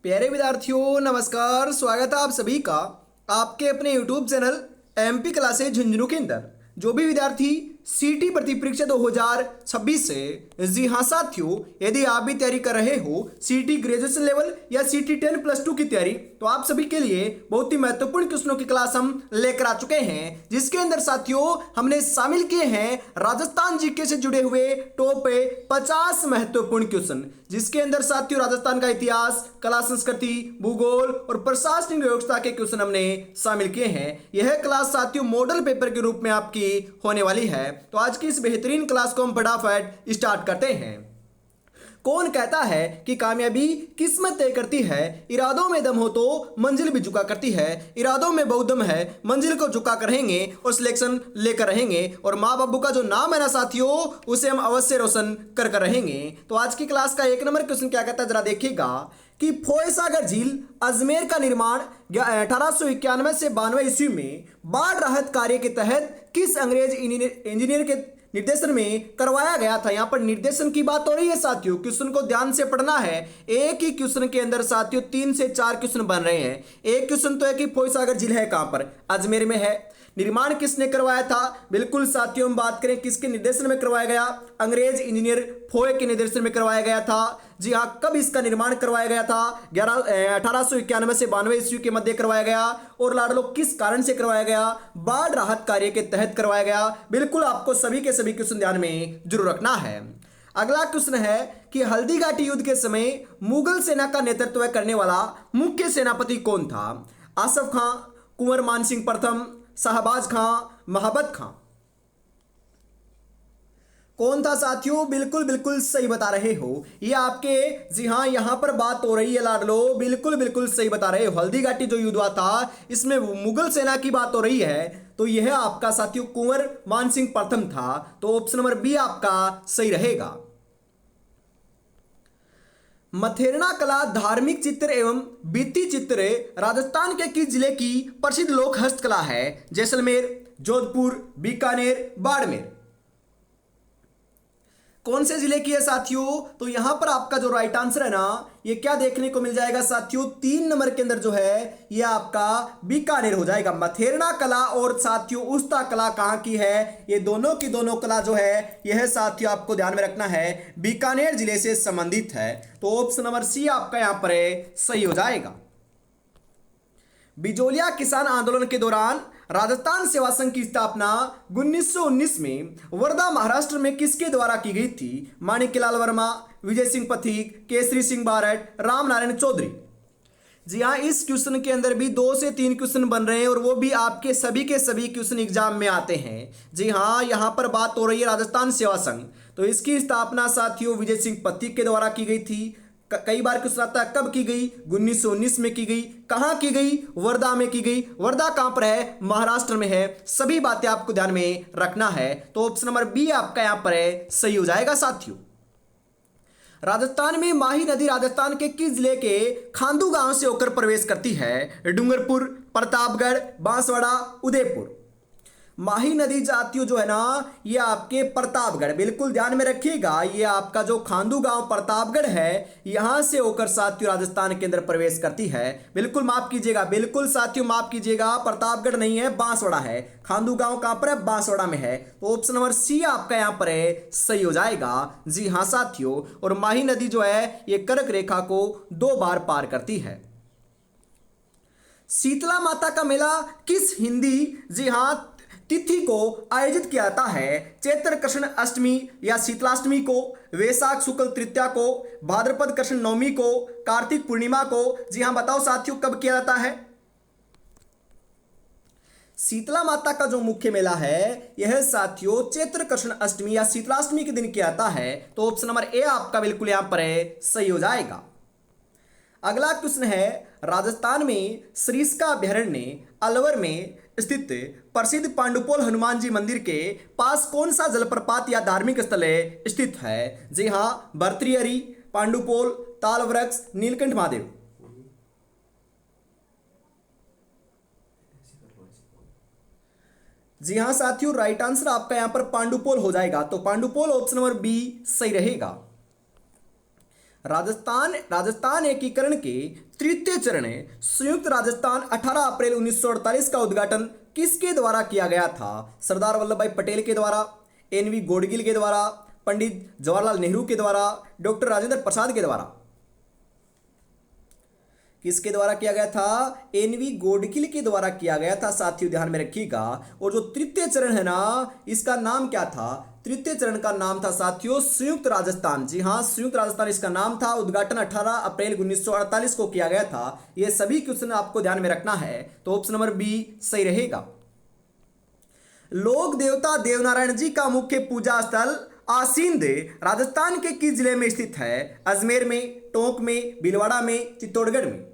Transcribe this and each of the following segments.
प्यारे विद्यार्थियों नमस्कार। स्वागत है आप सभी का आपके अपने YouTube channel MP classes Jhunjhunu के अंदर। जो भी विद्यार्थी सीटी भर्ती परीक्षा 2026 से, जी हाँ साथियों, यदि आप भी तैयारी कर रहे हो सीटी ग्रेजुएशन लेवल या सीटी 10+2 की तैयारी, तो आप सभी के लिए बहुत ही महत्वपूर्ण क्वेश्चनों की क्लास हम लेकर आ चुके हैं, जिसके अंदर साथियों हमने शामिल किए हैं राजस्थान जीके से जुड़े हुए टॉप 50 महत्वपूर्ण क्वेश्चन, जिसके अंदर साथियों राजस्थान का इतिहास, कला संस्कृति, भूगोल और प्रशासनिक व्यवस्था के क्वेश्चन हमने शामिल किए हैं। यह क्लास साथियों मॉडल पेपर के रूप में आपकी होने वाली है। तो आज की इस बेहतरीन क्लास को हम फटाफट स्टार्ट करते हैं। कौन कहता है कि कामयाबी किस्मत तय करती है, इरादों में दम हो तो मंजिल भी झुका करती है। इरादों में बहुत दम है, मंजिल को झुका कर रहेंगे और सिलेक्शन लेकर रहेंगे, और माँ बाबू का जो नाम है ना साथियों, उसे हम अवश्य रोशन कर रहेंगे। तो आज की क्लास का 1 नंबर क्वेश्चन क्या कहता है, जरा देखिएगा कि फोयसागर झील अजमेर का निर्माण 1891 से 92 ईस्वी में बाढ़ राहत कार्य के तहत किस अंग्रेज इंजीनियर के निर्देशन में करवाया गया था। यहां पर निर्देशन की बात हो रही है साथियों, क्वेश्चन को ध्यान से पढ़ना है। एक ही क्वेश्चन के अंदर साथियों 3 से 4 क्वेश्चन बन रहे हैं। एक क्वेश्चन तो है कि फोयसागर झील है कहां पर, अजमेर में है। निर्माण किसने करवाया था, बिल्कुल साथियों हम बात करें किसके निर्देशन में करवाया गया, अंग्रेज इंजीनियर फोय के निर्देशन में करवाया गया था। जी हाँ, कब इसका निर्माण करवाया गया था, 1891 से 92 ईस्वी के मध्य करवाया गया। और लाडलो किस कारण से करवाया गया, बाढ़ राहत कार्य के तहत करवाया गया। बिल्कुल आपको सभी के सभी क्वेश्चन ध्यान में जरूर रखना है। अगला क्वेश्चन है कि हल्दी घाटी युद्ध के समय मुगल सेना का नेतृत्व करने वाला मुख्य सेनापति कौन था। आसफ खां, कुंवर मान सिंह प्रथम, शहबाज खां, महाबत खां। कौन था साथियों, बिल्कुल बिल्कुल सही बता रहे हो। ये आपके, जी हाँ, यहां पर बात हो रही है लाडलो, बिल्कुल बिल्कुल सही बता रहे हो। हल्दी घाटी जो युद्ध हुआ था, इसमें मुगल सेना की बात हो रही है, तो यह आपका साथियों कुंवर मान सिंह प्रथम था। तो ऑप्शन नंबर बी आपका सही रहेगा। मथेरना कला धार्मिक चित्र एवं भित्ति चित्र राजस्थान के किस जिले की प्रसिद्ध लोक हस्तकला है। जैसलमेर, जोधपुर, बीकानेर, बाड़मेर। कौन से जिले की है साथियों, तो यहां पर आपका जो राइट आंसर है ना, ये क्या देखने को मिल जाएगा साथियों, 3 नंबर के अंदर जो है ये आपका बीकानेर हो जाएगा। मथेरना कला और साथियों उस्ता कला कहां की है, ये दोनों की दोनों कला जो है यह साथियों आपको ध्यान में रखना है, बीकानेर जिले से संबंधित है। तो ऑप्शन नंबर सी आपका यहां पर सही हो जाएगा। बिजोलिया किसान आंदोलन के दौरान राजस्थान सेवा संघ की स्थापना 1919 में वर्धा महाराष्ट्र में किसके द्वारा की गई थी। माणिक्यलाल वर्मा, विजय सिंह पथिक, केसरी सिंह बारट, राम नारायण चौधरी। जी हाँ, इस क्वेश्चन के अंदर भी 2 से 3 क्वेश्चन बन रहे हैं, और वो भी आपके सभी के सभी क्वेश्चन एग्जाम में आते हैं। जी हाँ, यहाँ पर बात हो रही है राजस्थान सेवा संघ, तो इसकी स्थापना साथियों विजय सिंह पथिक के द्वारा की गई थी। कई बार क्वेश्चन आता है कब की गई, 1919 में की गई। कहां की गई, वर्धा में की गई। वर्धा कहां पर है, महाराष्ट्र में है। सभी बातें आपको ध्यान में रखना है। तो ऑप्शन नंबर बी आपका यहां पर सही हो जाएगा साथियों। राजस्थान में माही नदी राजस्थान के किस जिले के खांदू गांव से होकर प्रवेश करती है। डूंगरपुर, प्रतापगढ़, बांसवाड़ा, उदयपुर। माही नदी जातियों जो है ना, ये आपके प्रतापगढ़, बिल्कुल ध्यान में रखिएगा, ये आपका जो खांदू गांव प्रतापगढ़ है, यहां से होकर साथियों राजस्थान के अंदर प्रवेश करती है। बिल्कुल माफ कीजिएगा, बिल्कुल साथियों माफ कीजिएगा, प्रतापगढ़ नहीं है, बांसवाड़ा है। खांदू गांव कहां पर है, बांसवाड़ा में है। तो ऑप्शन नंबर सी आपका यहां पर सही हो जाएगा। जी हाँ साथियों, और माही नदी जो है ये कर्क रेखा को 2 बार पार करती है। शीतला माता का मेला किस हिंदी, जी हाँ, तिथि को आयोजित किया जाता है। चैत्र कृष्ण अष्टमी या शीतलाष्टमी को, वैशाख शुक्ल तृतीया को, भाद्रपद कृष्ण नवमी को, कार्तिक पूर्णिमा को। जी हां, बताओ साथियों कब किया जाता है। शीतला माता का जो मुख्य मेला है यह साथियों चैत्र कृष्ण अष्टमी या शीतलाष्टमी के दिन किया जाता है। तो ऑप्शन नंबर ए आपका बिल्कुल यहां पर सही हो जाएगा। अगला क्वेश्चन है, राजस्थान में सरिस्का अभ्यारण्य अलवर में स्थित प्रसिद्ध पांडुपोल हनुमान जी मंदिर के पास कौन सा जलप्रपात या धार्मिक स्थल स्थित है। जी हां, भर्तृहरि, पांडुपोल, ताल वृक्ष, नीलकंठ महादेव। जी हां साथियों, राइट आंसर आपका यहां पर पांडुपोल हो जाएगा। तो पांडुपोल ऑप्शन नंबर बी सही रहेगा। राजस्थान राजस्थान एकीकरण के तृतीय चरण संयुक्त राजस्थान 18 अप्रैल 1948 का उद्घाटन किसके द्वारा किया गया था? सरदार वल्लभ भाई पटेल के द्वारा, एन.वी. गोडगिल के द्वारा, पंडित जवाहरलाल नेहरू के द्वारा, डॉक्टर राजेंद्र प्रसाद के द्वारा? किसके द्वारा किया गया था? एन.वी. गोडगिल के द्वारा किया गया था साथियों, ध्यान में रखिएगा। और जो तृतीय चरण है ना, इसका नाम क्या था? तृतीय चरण का नाम था साथियों संयुक्त राजस्थान। जी हाँ, संयुक्त राजस्थान इसका नाम था। उद्घाटन 18 अप्रैल 1948 को किया गया था। ये सभी क्वेश्चन आपको ध्यान में रखना है, तो ऑप्शन नंबर बी सही रहेगा। लोक देवता देवनारायण जी का मुख्य पूजा स्थल आसींद राजस्थान के किस जिले में स्थित है? अजमेर में, टोंक में, भीलवाड़ा में, चित्तौड़गढ़ में?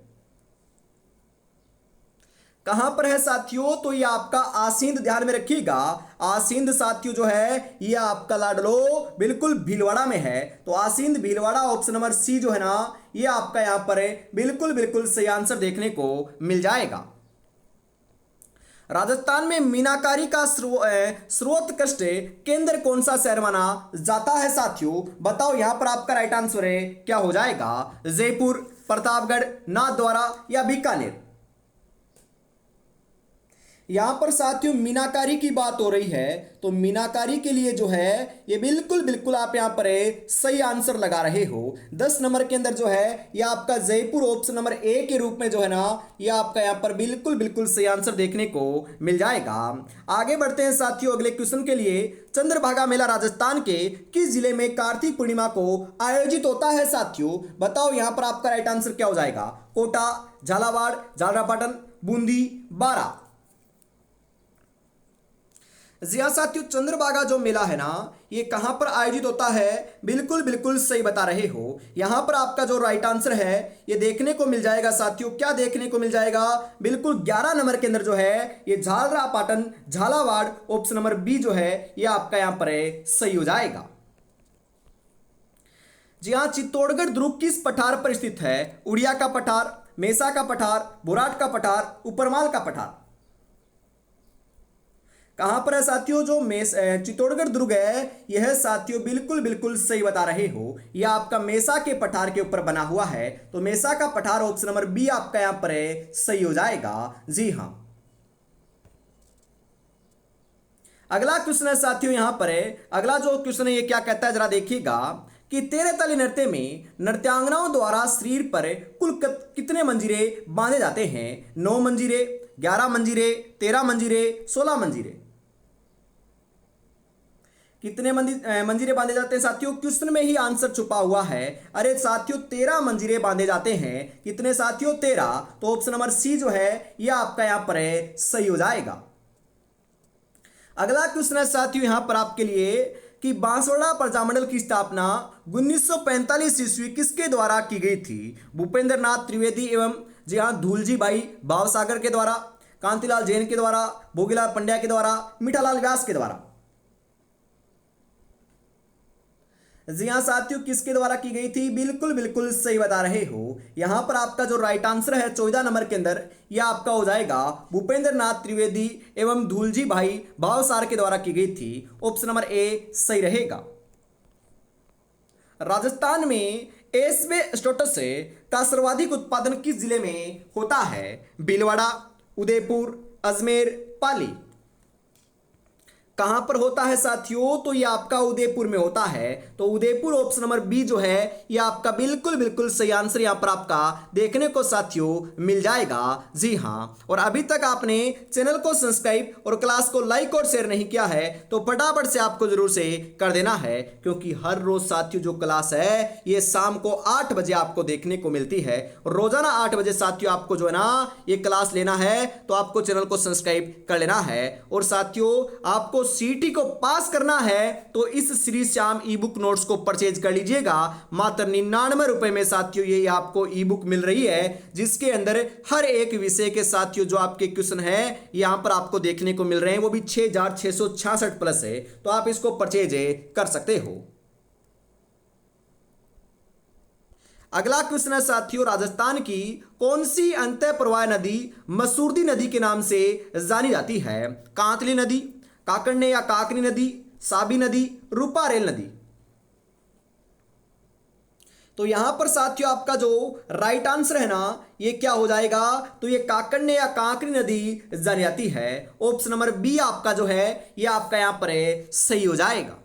कहां पर है साथियों? तो ये आपका आसींद, ध्यान में रखिएगा। आसींद साथियों जो है ये आपका लाडलो बिल्कुल भीलवाड़ा में है। तो Asind Bhilwara, option number C जो है ना, ये आपका यहां पर है बिल्कुल बिल्कुल सही आंसर देखने को मिल जाएगा। राजस्थान में मीनाकारी का सर्वोत्कृष्ट केंद्र कौन सा शहर माना जाता है साथियों? बताओ यहां पर आपका राइट आंसर है क्या हो जाएगा? जयपुर, प्रतापगढ़, नाथद्वारा या बीकानेर? यहां पर साथियों मीनाकारी की बात हो रही है, तो मीनाकारी के लिए जो है ये बिल्कुल बिल्कुल आप यहां पर सही आंसर लगा रहे हो। 10 नंबर के अंदर जो है ये आपका जयपुर ऑप्शन नंबर ए के रूप में जो है ना, ये आपका यहां पर बिल्कुल बिल्कुल सही आंसर देखने को मिल जाएगा। आगे बढ़ते हैं साथियों अगले क्वेश्चन के लिए। चंद्रभागा मेला राजस्थान के किस जिले में कार्तिक पूर्णिमा को आयोजित होता है साथियों? बताओ यहां पर आपका राइट आंसर क्या हो जाएगा? कोटा, झालावाड़, झालरापाटन, बूंदी, बारा? जी हाँ साथियों, चंद्रभागा जो मेला है ना, ये कहां पर आयोजित होता है? बिल्कुल बिल्कुल सही बता रहे हो। यहां पर आपका जो राइट आंसर है ये देखने को मिल जाएगा साथियों। क्या देखने को मिल जाएगा? बिल्कुल 11 नंबर के अंदर जो है ये Jhalrapatan, Jhalawar, option number B जो है ये आपका यहां पर सही हो जाएगा। जी हाँ, चित्तौड़गढ़ दुर्ग किस पठार पर स्थित है? उड़िया का पठार, मेसा का पठार, बुराट का पठार, उपरमाल का पठार? कहां पर है साथियों? जो चित्तौड़गढ़ दुर्ग है यह साथियों बिल्कुल बिल्कुल सही बता रहे हो, यह आपका मेसा के पठार के ऊपर बना हुआ है। तो मेसा का पठार ऑप्शन नंबर बी आपका यहां पर सही हो जाएगा। जी हां। अगला क्वेश्चन है साथियों यहां पर अगला जो क्वेश्चन है ये क्या कहता है, जरा देखिएगा कि तेरह ताली नृत्य में नृत्यांगनाओं द्वारा शरीर पर कुल कितने मंजीरे बांधे जाते हैं? 9 मंजीरे, 11 मंजीरे, 13 मंजीरे, 16 मंजीरे? कितने मंजीरे बांधे जाते हैं साथियों? क्वेश्चन में ही आंसर छुपा हुआ है। अरे साथियों 13 मंजीरे बांधे जाते हैं। कितने साथियों? 13। तो ऑप्शन नंबर सी जो है यह आपका यहां पर सही हो जाएगा। अगला क्वेश्चन है साथियों यहां पर आपके लिए कि बांसवाड़ा प्रजामंडल की स्थापना 1945 ईस्वी किसके द्वारा की गई थी? भूपेंद्र नाथ त्रिवेदी एवं जी हाँ धूलजी भाई भावसागर के द्वारा, कांतिलाल जैन के द्वारा, भोगीलाल पंड्या के द्वारा, मीठालाल व्यास के द्वारा? जी हाँ साथियों, किसके द्वारा की गई थी? बिल्कुल बिल्कुल सही बता रहे हो। यहां पर आपका जो राइट आंसर है 14 नंबर के अंदर यह आपका हो जाएगा भूपेंद्र नाथ त्रिवेदी एवं धूलजी भाई भावसार के द्वारा की गई थी। ऑप्शन नंबर ए सही रहेगा। राजस्थान में एस्बेस्टोस का सर्वाधिक उत्पादन किस जिले में होता है? भीलवाड़ा, उदयपुर, अजमेर, पाली? कहां पर होता है साथियों? तो ये आपका उदयपुर में होता है। तो उदयपुर ऑप्शन नंबर बी जो है ये आपका बिल्कुल बिल्कुल सही आंसर यहां पर आपका देखने को साथियों मिल जाएगा। जी हां, और अभी तक आपने चैनल को सब्सक्राइब और क्लास को लाइक और शेयर नहीं किया है तो फटाफट से आपको जरूर से कर देना है, क्योंकि हर रोज साथियों जो क्लास है ये शाम को 8 बजे आपको देखने को मिलती है। रोजाना 8 बजे साथियों आपको जो है ना ये क्लास लेना है तो आपको चैनल को सब्सक्राइब कर लेना है। और साथियों आपको सीटी को पास करना है तो इस श्री श्याम ई बुक नोट्स को परचेज कर लीजिएगा। मात्र 99 रुपए में साथियों ये आपको ई बुक मिल रही है, जिसके अंदर हर एक विषय के साथियों जो आपके क्वेश्चन है यहां पर आपको देखने को मिल रहे हैं, वो भी 6666 प्लस है। तो आप इसको परचेज कर सकते हो। अगला क्वेश्चन है साथियों, राजस्थान की कौन सी अंतः प्रवाह नदी मसूरदी नदी के नाम से जानी जाती है? कांतली नदी, काकड़ने या काकनी नदी, साबी नदी, रूपारेल नदी? तो यहां पर साथियों आपका जो राइट आंसर है ना ये क्या हो जाएगा, तो ये काकड़ने या कांकरी नदी जानी जाती है। ऑप्शन नंबर बी आपका जो है ये आपका यहां पर सही हो जाएगा।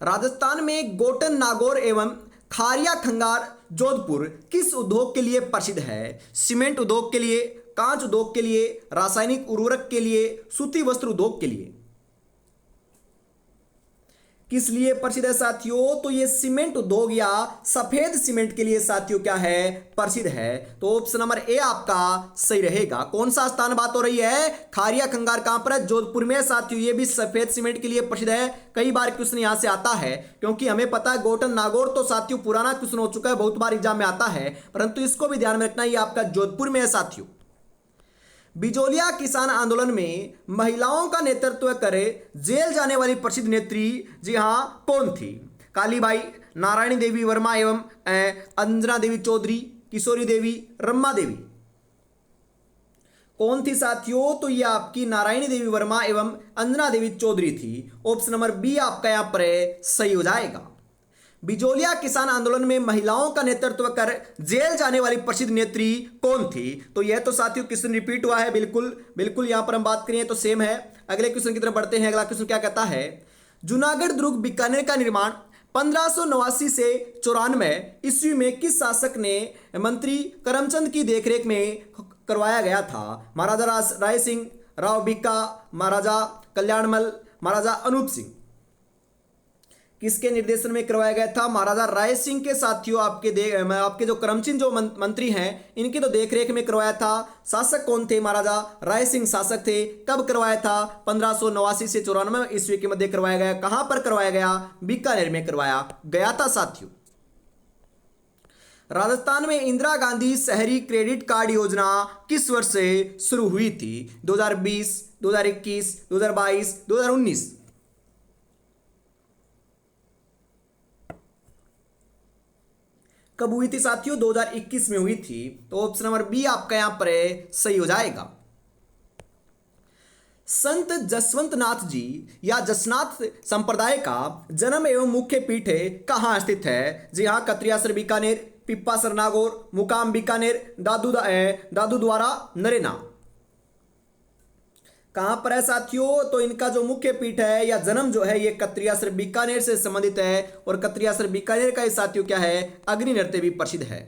राजस्थान में गोटन नागौर एवं खारिया खंगार जोधपुर किस उद्योग के लिए प्रसिद्ध है? सीमेंट उद्योग के लिए, कांच उद्योग के लिए, रासायनिक उर्वरक के लिए, सूती वस्त्र उद्योग के लिए। किस लिए प्रसिद्ध है साथियों? तो ये सीमेंट उद्योग या सफेद सीमेंट के लिए साथियों क्या है, प्रसिद्ध है। तो ऑप्शन नंबर ए आपका सही रहेगा। कौन सा स्थान बात हो रही है? खारिया खंगार कहां पर है? जोधपुर में साथियों। ये भी सफेद सीमेंट के लिए प्रसिद्ध है। कई बार क्वेश्चन यहां से आता है, क्योंकि हमें पता है गोटन नागौर तो साथियों पुराना क्वेश्चन हो चुका है, बहुत बार एग्जाम में आता है, परंतु इसको भी ध्यान में रखना, ये आपका जोधपुर में है साथियों। बिजोलिया किसान आंदोलन में महिलाओं का नेतृत्व करे जेल जाने वाली प्रसिद्ध नेत्री जी हां कौन थी? कालीबाई, नारायणी देवी वर्मा एवं अंजना देवी चौधरी, किशोरी देवी, रमा देवी। कौन थी साथियों? तो ये आपकी नारायणी देवी वर्मा एवं अंजना देवी चौधरी थी। ऑप्शन नंबर बी आपका यहां पर सही हो जाएगा। बिजोलिया किसान आंदोलन में महिलाओं का नेतृत्व कर जेल जाने वाली प्रसिद्ध नेत्री कौन थी? तो यह तो साथियों क्वेश्चन रिपीट हुआ है, बिल्कुल बिल्कुल यहां पर हम बात करें तो सेम है। अगले क्वेश्चन की तरफ बढ़ते हैं। अगला क्वेश्चन क्या कहता है? जूनागढ़ दुर्ग बीकानेर का निर्माण 1589 से 94 ईस्वी में किस शासक ने मंत्री करमचंद की देखरेख में करवाया गया था? महाराजा राय सिंह, राव भिक्का, महाराजा कल्याणमल, महाराजा अनूप सिंह। किसके निर्देशन में करवाया गया था? महाराजा राय सिंह के साथियों आपके जो करमचंद जो मंत्री हैं इनकी तो देखरेख में करवाया था। शासक कौन थे? महाराजा राय सिंह शासक थे। कब करवाया था? 1589 से 94 ईस्वी के मध्य करवाया गया। कहां पर करवाया गया? बीकानेर में करवाया गया था साथियों। राजस्थान में इंदिरा गांधी शहरी क्रेडिट कार्ड योजना किस वर्ष से शुरू हुई थी? 2020, 2021, 2022, 2019। कब हुई थी साथियों? 2021 में हुई थी। तो ऑप्शन नंबर बी आपका यहां पर सही हो जाएगा। संत जसवंत नाथ जी या जसनाथ संप्रदाय का जन्म एवं मुख्य पीठ कहां स्थित है? जी हां, कत्रियासर बीकानेर, पिप्पासर नागौर, मुकाम बीकानेर, दादू द्वारा नरेना। कहां पर है साथियों? तो इनका जो मुख्य पीठ है या जन्म जो है ये कत्रियासर बीकानेर से संबंधित है। और कत्रियासर बीकानेर का साथियों क्या है? अग्नि नृत्य भी प्रसिद्ध है।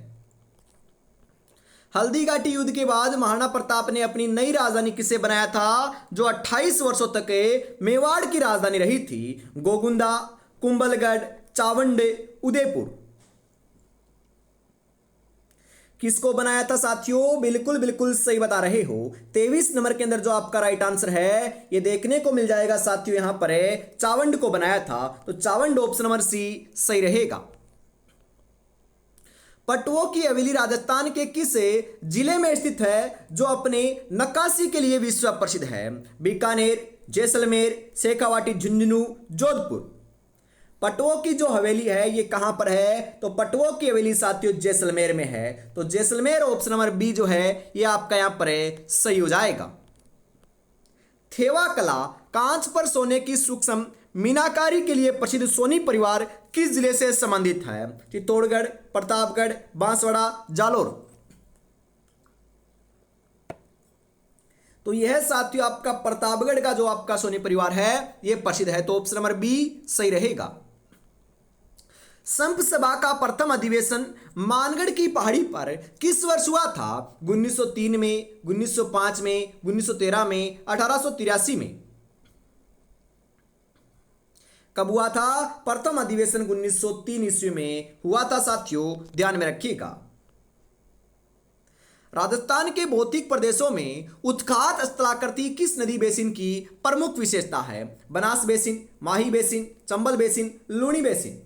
हल्दीघाटी युद्ध के बाद महाराणा प्रताप ने अपनी नई राजधानी किसे बनाया था, जो 28 वर्षों तक मेवाड़ की राजधानी रही थी? गोगुंदा, कुंभलगढ़, चावंड, उदयपुर। किसको बनाया था साथियों? बिल्कुल बिल्कुल सही बता रहे हो। 23 नंबर के अंदर जो आपका राइट आंसर है ये देखने को मिल जाएगा साथियों, यहां पर चावंड को बनाया था। तो चावंड ऑप्शन नंबर सी सही रहेगा। पटवों की हवेली राजस्थान के किस जिले में स्थित है जो अपने नक्काशी के लिए विश्व प्रसिद्ध है? बीकानेर, जैसलमेर, शेखावाटी, झुंझुनू, जोधपुर। पटवों की जो हवेली है ये कहां पर है? तो पटवों की हवेली साथियों जैसलमेर में है। तो जैसलमेर ऑप्शन नंबर बी जो है ये आपका यहां पर सही हो जाएगा। थेवा कला कांच पर सोने की सूक्ष्म मीनाकारी के लिए प्रसिद्ध सोनी परिवार किस जिले से संबंधित है? चित्तौड़गढ़, प्रतापगढ़, बांसवाड़ा, जालोर। तो यह साथियों आपका प्रतापगढ़ का जो आपका सोनी परिवार है यह प्रसिद्ध है। तो ऑप्शन नंबर बी सही रहेगा। संप सभा का प्रथम अधिवेशन मानगढ़ की पहाड़ी पर किस वर्ष हुआ था? 1903 में, 1905 में, 1913 में, 1883 में। कब हुआ था? प्रथम अधिवेशन 1903 ईस्वी में हुआ था साथियों, ध्यान में रखिएगा। राजस्थान के भौतिक प्रदेशों में उत्खात स्थलाकृति किस नदी बेसिन की प्रमुख विशेषता है? Banas basin, Mahi basin, Chambal basin, Luni basin.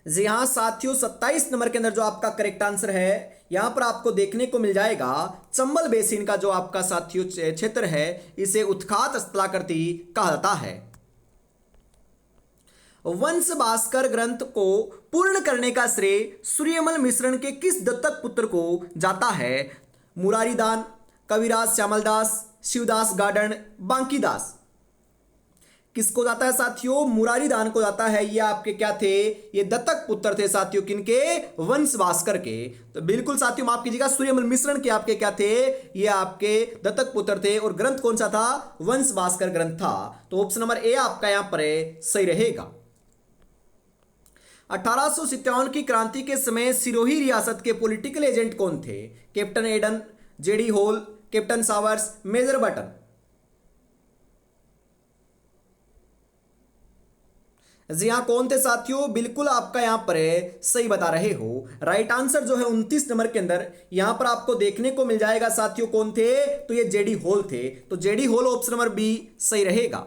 जी हां साथियों, 27 नंबर के अंदर जो आपका करेक्ट आंसर है यहां पर आपको देखने को मिल जाएगा चंबल बेसिन का जो आपका साथियों क्षेत्र है इसे उत्खात स्थलाकृति कहा जाता है। वंश भास्कर ग्रंथ को पूर्ण करने का श्रेय सूर्यमल मिश्रण के किस दत्तक पुत्र को जाता है? मुरारीदान, कविराज श्यामलदास, शिवदास गार्डन, बांकीदास। किसको जाता है साथियों? मुरारीदान को जाता है। ये आपके क्या थे? ये दत्तक पुत्र थे साथियों, किनके? वंश भास्कर के। तो बिल्कुल साथियों माफ कीजिएगा, सूर्यमल मिश्रण के आपके क्या थे? ये आपके दत्तक पुत्र थे। और ग्रंथ कौन सा था? वंश भास्कर ग्रंथ था। तो ऑप्शन नंबर ए आपका यहां पर सही रहेगा। 1857 की क्रांति के समय सिरोही रियासत के पॉलिटिकल एजेंट कौन थे? Captain Eden, JD Hall, captain Showers, major Burton. जी हाँ, कौन थे साथियों? बिल्कुल आपका यहां पर सही बता रहे हो। राइट आंसर जो है 29 नंबर के अंदर यहां पर आपको देखने को मिल जाएगा साथियों। कौन थे? तो ये जेडी होल थे। तो जेडी होल ऑप्शन नंबर बी सही रहेगा।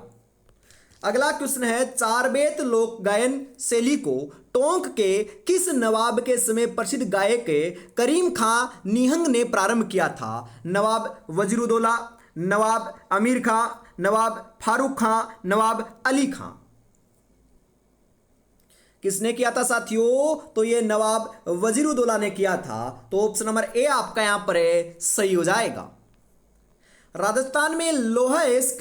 अगला क्वेश्चन है, चार बेत लोक गायन शैली को टोंक के किस नवाब के समय प्रसिद्ध गायक करीम खां निहंग ने प्रारंभ किया था? नवाब वजीरुद्दौला, नवाब अमीर खां, नवाब फारूक खां, नवाब अली खां। किसने किया था साथियों? तो ये नवाब वजीरुद्दौला ने किया था। तो ऑप्शन नंबर ए आपका यहां पर सही हो जाएगा। राजस्थान में लोहा एस्क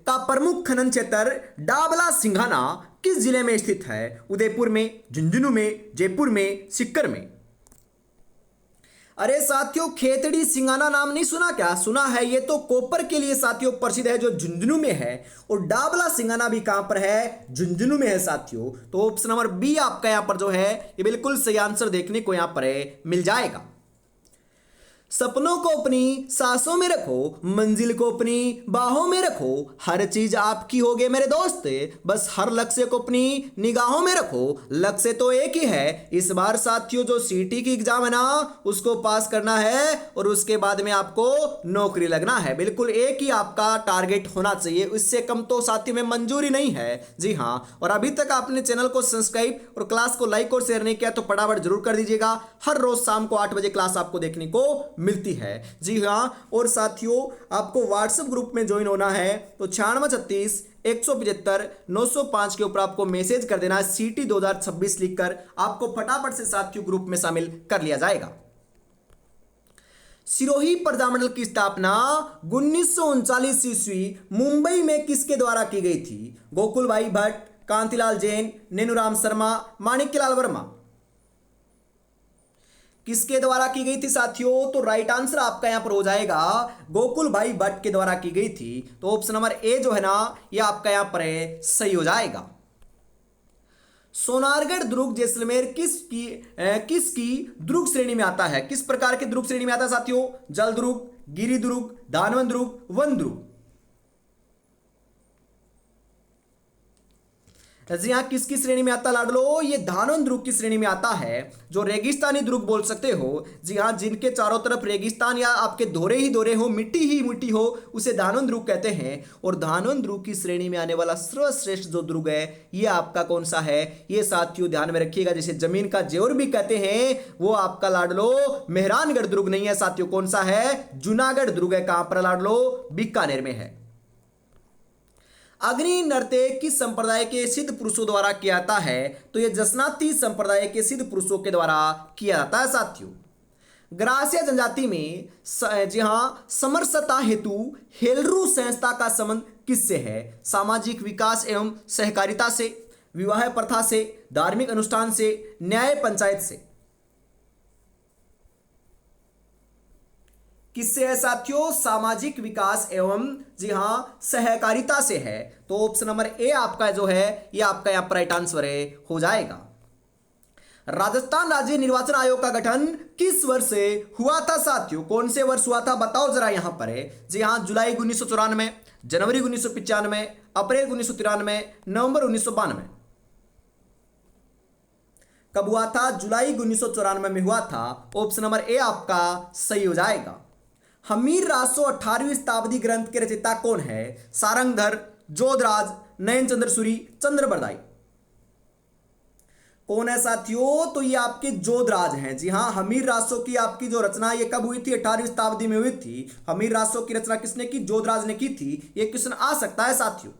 का प्रमुख खनन क्षेत्र डाबला सिंघाना किस जिले में स्थित है? उदयपुर में, झुंझुनू में, जयपुर में, सीकर में। अरे साथियों, खेतड़ी सिंघाना नाम नहीं सुना क्या? सुना है। ये तो कॉपर के लिए साथियों प्रसिद्ध है, जो झुंझुनू में है। और डाबला सिंघाना भी कहां पर है? झुंझुनू में है साथियों। तो ऑप्शन नंबर बी आपका यहां पर जो है ये बिल्कुल सही आंसर देखने को यहां पर मिल जाएगा। सपनों को अपनी सांसों में रखो, मंजिल को अपनी बाहों में रखो, हर चीज आपकी होगे मेरे दोस्त, बस हर लक्ष्य को अपनी निगाहों में रखो। लक्ष्य तो एक ही है इस बार साथियों, जो सीटी की एग्जाम है ना उसको पास करना है और उसके बाद में आपको नौकरी लगना है। बिल्कुल एक ही आपका टारगेट होना चाहिए, इससे कम तो साथियों में मंजूरी नहीं है। जी हाँ, और अभी तक आपने चैनल को सब्सक्राइब और क्लास को लाइक और शेयर नहीं किया तो फटाफट जरूर कर दीजिएगा। हर रोज शाम को 8 बजे क्लास आपको देखने को मिलती है। जी हाँ, और साथियों आपको व्हाट्सएप ग्रुप में ज्वाइन होना है तो 9636 175 905 के ऊपर आपको मैसेज कर देना है सीटी 2026 लिखकर, आपको फटाफट से साथियों ग्रुप में शामिल कर लिया जाएगा। सिरोही प्रजामंडल की स्थापना 1939 ईस्वी मुंबई में किसके द्वारा की गई थी? गोकुल भाई भट्ट, कांतिलाल जैन, नेनुराम शर्मा, माणिक्यलाल वर्मा। किसके द्वारा की गई थी साथियों? तो राइट आंसर आपका यहां पर हो जाएगा गोकुल भाई भट्ट के द्वारा की गई थी। तो ऑप्शन नंबर ए जो है ना ये आपका यहां पर सही हो जाएगा। सोनारगढ़ दुर्ग जैसलमेर किसकी दुर्ग श्रेणी में आता है? किस प्रकार के दुर्ग श्रेणी में आता है साथियों? जल दुर्ग, गिरी दुर्ग, धानवन दुर्ग, वन दुर्ग। जी हाँ, किसकी श्रेणी में आता लाडलो? ये धानवन दुर्ग की श्रेणी में आता है, जो रेगिस्तानी दुर्ग बोल सकते हो। जी हाँ, जिनके चारों तरफ रेगिस्तान या आपके दोरे ही दोरे हो, मिट्टी ही मिट्टी हो, उसे धानवन दुर्ग कहते हैं। और धानवन दुर्ग की श्रेणी में आने वाला सर्वश्रेष्ठ जो दुर्ग है ये आपका कौन सा है? ये साथियों ध्यान में रखिएगा, जिसे जमीन का जेवर भी कहते हैं, वो आपका लाडलो मेहरानगढ़ दुर्ग नहीं है साथियों। कौन सा है? जूनागढ़ दुर्ग है। कहां पर लाडलो? बीकानेर में है। अग्नि नृत्य किस संप्रदाय के सिद्ध पुरुषों द्वारा किया जाता है? तो यह जसनाती संप्रदाय के सिद्ध पुरुषों के द्वारा किया जाता है साथियों। ग्रासिया जनजाति में जी हाँ समरसता हेतु हेलरू संस्था का संबंध किससे है? सामाजिक विकास एवं सहकारिता से, विवाह प्रथा से, धार्मिक अनुष्ठान से, न्याय पंचायत से। किससे है साथियों? सामाजिक विकास एवं जी हाँ सहकारिता से है। तो ऑप्शन नंबर ए आपका जो है ये आपका यहां पर राइट आंसर हो जाएगा। राजस्थान राज्य निर्वाचन आयोग का गठन किस वर्ष से हुआ था साथियों? कौन से वर्ष हुआ था बताओ जरा यहां पर है। जी हाँ, जुलाई 1994, जनवरी 1995, अप्रैल 1993, नवंबर 1992। कब हुआ था? जुलाई 1994 में हुआ था। ऑप्शन नंबर ए आपका सही हो जाएगा। हमीर रासो 18वीं शताब्दी ग्रंथ के रचयिता कौन है? सारंगधर, जोधराज, नयन चंद्र सूरी, चंद्र बरदाई। कौन है साथियों? तो ये आपके जोधराज हैं। जी हाँ, हमीर रासो की आपकी जो रचना ये कब हुई थी? 18वीं शताब्दी में हुई थी। हमीर रासो की रचना किसने की? जोधराज ने की थी। ये क्वेश्चन आ सकता है साथियों।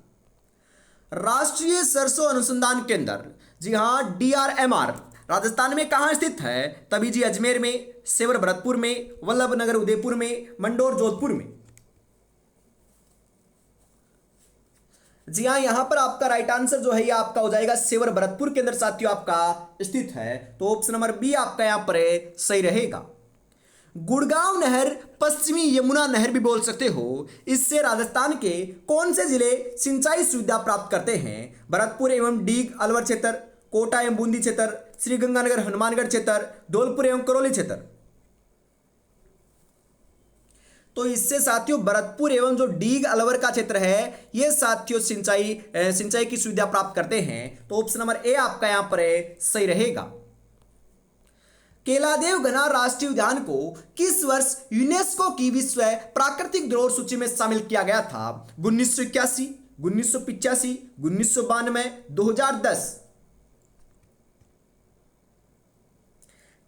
राष्ट्रीय सरसों अनुसंधान केंद्र जी हाँ DRMR राजस्थान में कहां स्थित है? तबीजी अजमेर में, सेवर भरतपुर में, वल्लभ नगर उदयपुर में, मंडोर जोधपुर में। जी हाँ, यहां पर आपका राइट आंसर जो है ये आपका हो जाएगा सेवर भरतपुर के अंदर साथियों आपका स्थित है। तो ऑप्शन नंबर बी आपका यहां पर सही रहेगा। गुड़गांव नहर, पश्चिमी यमुना नहर भी बोल सकते हो, इससे राजस्थान के कौन से जिले सिंचाई सुविधा प्राप्त करते हैं? भरतपुर एवं डीग अलवर क्षेत्र, कोटा एवं बूंदी क्षेत्र, श्रीगंगानगर हनुमानगढ़ क्षेत्र, धौलपुर एवं करौली क्षेत्र। तो इससे साथियों भरतपुर एवं जो डीग अलवर का क्षेत्र है ये साथियों सिंचाई की सुविधा प्राप्त करते हैं। तो ऑप्शन नंबर ए आपका यहां पर सही रहेगा। केलादेव घना राष्ट्रीय उद्यान को किस वर्ष यूनेस्को की विश्व प्राकृतिक धरोहर सूची में शामिल किया गया था? 1981, 1985, 1992, 2010।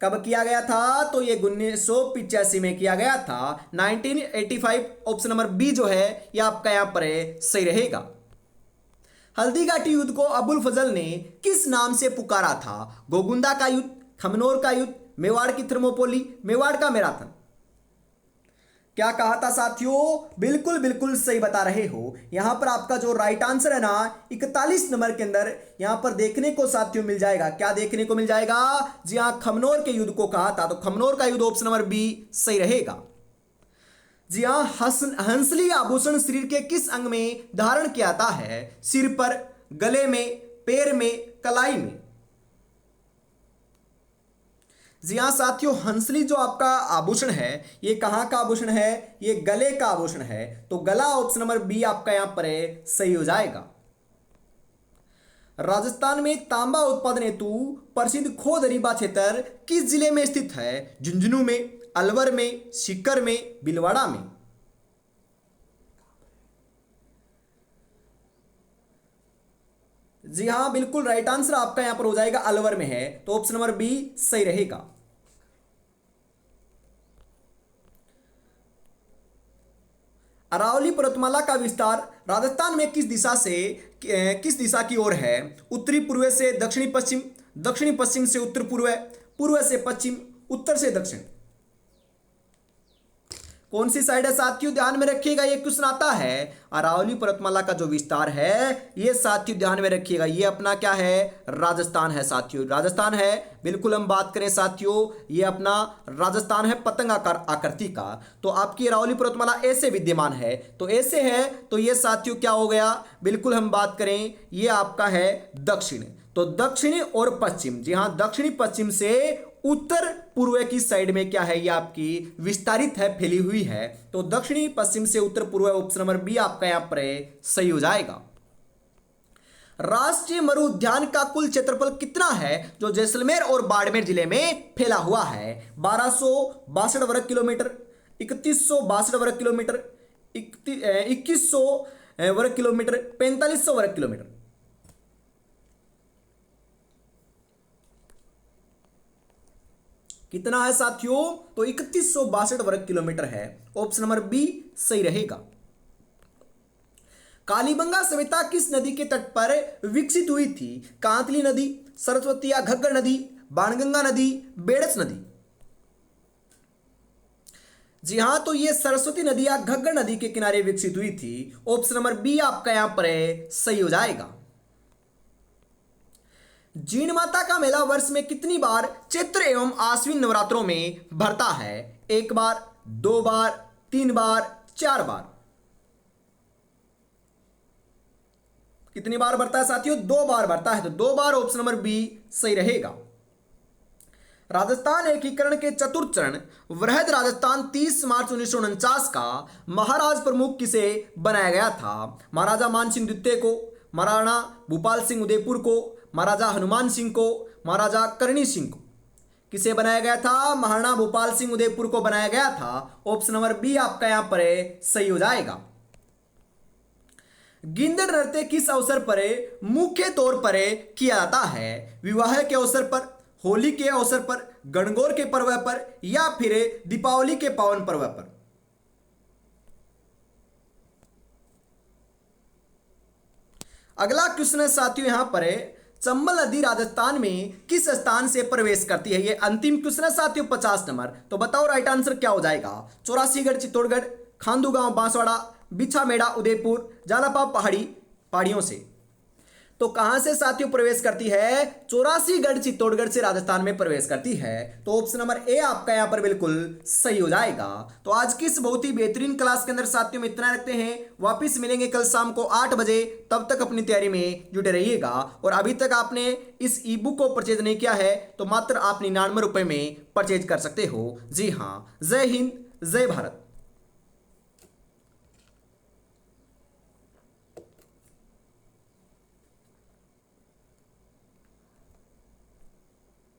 कब किया गया था? तो ये 1985 में किया गया था, 1985। ऑप्शन नंबर बी जो है ये आपका यहां पर सही रहेगा। हल्दीघाटी युद्ध को अबुल फजल ने किस नाम से पुकारा था? गोगुंदा का युद्ध, खमनोर का युद्ध, मेवाड़ की थर्मोपोली, मेवाड़ का मैराथन। क्या कहा था साथियों? बिल्कुल बिल्कुल सही बता रहे हो। यहां पर आपका जो राइट आंसर है ना 41 नंबर के अंदर यहां पर देखने को साथियों मिल जाएगा। क्या देखने को मिल जाएगा? जी हां, खमनोर के युद्ध को कहा था। तो खमनोर का युद्ध ऑप्शन नंबर बी सही रहेगा। जी हां, हंसली आभूषण शरीर के किस अंग में धारण किया जाता है? सिर पर, गले में, पैर में, कलाई में। जी हाँ साथियों, हंसली जो आपका आभूषण है ये कहाँ का आभूषण है? ये गले का आभूषण है। तो गला ऑप्शन नंबर बी आपका यहां पर सही हो जाएगा। राजस्थान में तांबा उत्पादन हेतु प्रसिद्ध खो दरीबा क्षेत्र किस जिले में स्थित है? झुंझुनू में, अलवर में, सीकर में, भीलवाड़ा में। जी हाँ, बिल्कुल राइट आंसर आपका यहां पर हो जाएगा अलवर में है। तो ऑप्शन नंबर बी सही रहेगा। अरावली पर्वतमाला का विस्तार राजस्थान में किस दिशा की ओर है? उत्तरी पूर्व से दक्षिणी पश्चिम, दक्षिणी पश्चिम से उत्तर पूर्व, पूर्व से पश्चिम, उत्तर से दक्षिण। कौन सी साइड है साथियों? ध्यान में रखिएगा, ये क्वेश्चन आता है। अरावली पर्वतमाला का जो विस्तार है ये साथियों ध्यान में रखिएगा, ये अपना क्या है? राजस्थान है साथियों, राजस्थान है। बिल्कुल हम बात करें साथियों ये अपना राजस्थान है, पतंग आकृति का। तो आपकी अरावली पर्वतमाला ऐसे विद्यमान है, तो ऐसे है तो ये साथियों क्या हो गया? बिल्कुल हम बात करें ये आपका है दक्षिण। तो दक्षिणी और पश्चिम, जी हाँ, दक्षिणी पश्चिम से उत्तर पूर्व की साइड में क्या है? ये आपकी विस्तारित है, फैली हुई है। तो दक्षिणी पश्चिम से उत्तर पूर्व ऑप्शन नंबर बी आपका यहां पर सही हो जाएगा। राष्ट्रीय मरु उद्यान का कुल क्षेत्रफल कितना है जो जैसलमेर और बाड़मेर जिले में फैला हुआ है? 1262 वर्ग किलोमीटर, 3162 वर्ग किलोमीटर, 2100 वर्ग किलोमीटर, 4500 वर्ग किलोमीटर। कितना है साथियों? तो 3162 वर्ग किलोमीटर है। ऑप्शन नंबर बी सही रहेगा। कालीबंगा सभ्यता किस नदी के तट पर विकसित हुई थी? कांतली नदी, सरस्वती या घग्गर नदी, बाणगंगा नदी, बेड़स नदी। जी हां, तो ये सरस्वती नदी या घग्गर नदी के किनारे विकसित हुई थी। ऑप्शन नंबर बी आपका यहां पर सही हो जाएगा। जीण माता का मेला वर्ष में कितनी बार चैत्र एवं आश्विन नवरात्रों में भरता है? 1 बार, 2 बार, 3 बार, 4 बार। कितनी बार भरता है साथियों? 2 बार भरता है। तो 2 बार ऑप्शन नंबर बी सही रहेगा। राजस्थान एकीकरण के चतुर्थ चरण वृहद राजस्थान 30 मार्च 1949 का महाराज प्रमुख किसे बनाया गया था? महाराजा मानसिंह द्वितीय को, महाराणा भूपाल सिंह उदयपुर को, महाराजा हनुमान सिंह को, महाराजा करणी सिंह को। किसे बनाया गया था? महाराणा भूपाल सिंह उदयपुर को बनाया गया था। ऑप्शन नंबर बी आपका यहां पर सही हो जाएगा। गिंदड़ नृत्य किस अवसर पर मुख्य तौर पर किया जाता है? विवाह के अवसर पर, होली के अवसर पर, गणगौर के पर्व पर, या फिर दीपावली के पावन पर्व पर। अगला क्वेश्चन है साथियों यहां पर चंबल नदी राजस्थान में किस स्थान से प्रवेश करती है? ये अंतिम क्वेश्चन है साथियों 50 नंबर। तो बताओ राइट आंसर क्या हो जाएगा? चौरासीगढ़ चित्तौड़गढ़, खांडू गांव बांसवाड़ा, बिछामेड़ा उदयपुर, जालापा पहाड़ी, पहाड़ियों से। तो कहां से साथियों प्रवेश करती है? 84गढ़ चित्तौड़गढ़ से राजस्थान में प्रवेश करती है। तो ऑप्शन नंबर ए आपका यहां पर बिल्कुल सही हो जाएगा। तो आज की इस बहुत ही बेहतरीन क्लास के अंदर साथियों में इतना रखते हैं। वापिस मिलेंगे कल शाम को 8 बजे। तब तक अपनी तैयारी में जुटे रहिएगा। और अभी तक आपने इस ई बुक को परचेज नहीं किया है तो मात्र आप 99 रुपए में परचेज कर सकते हो। जी हाँ, जय हिंद, जय भारत।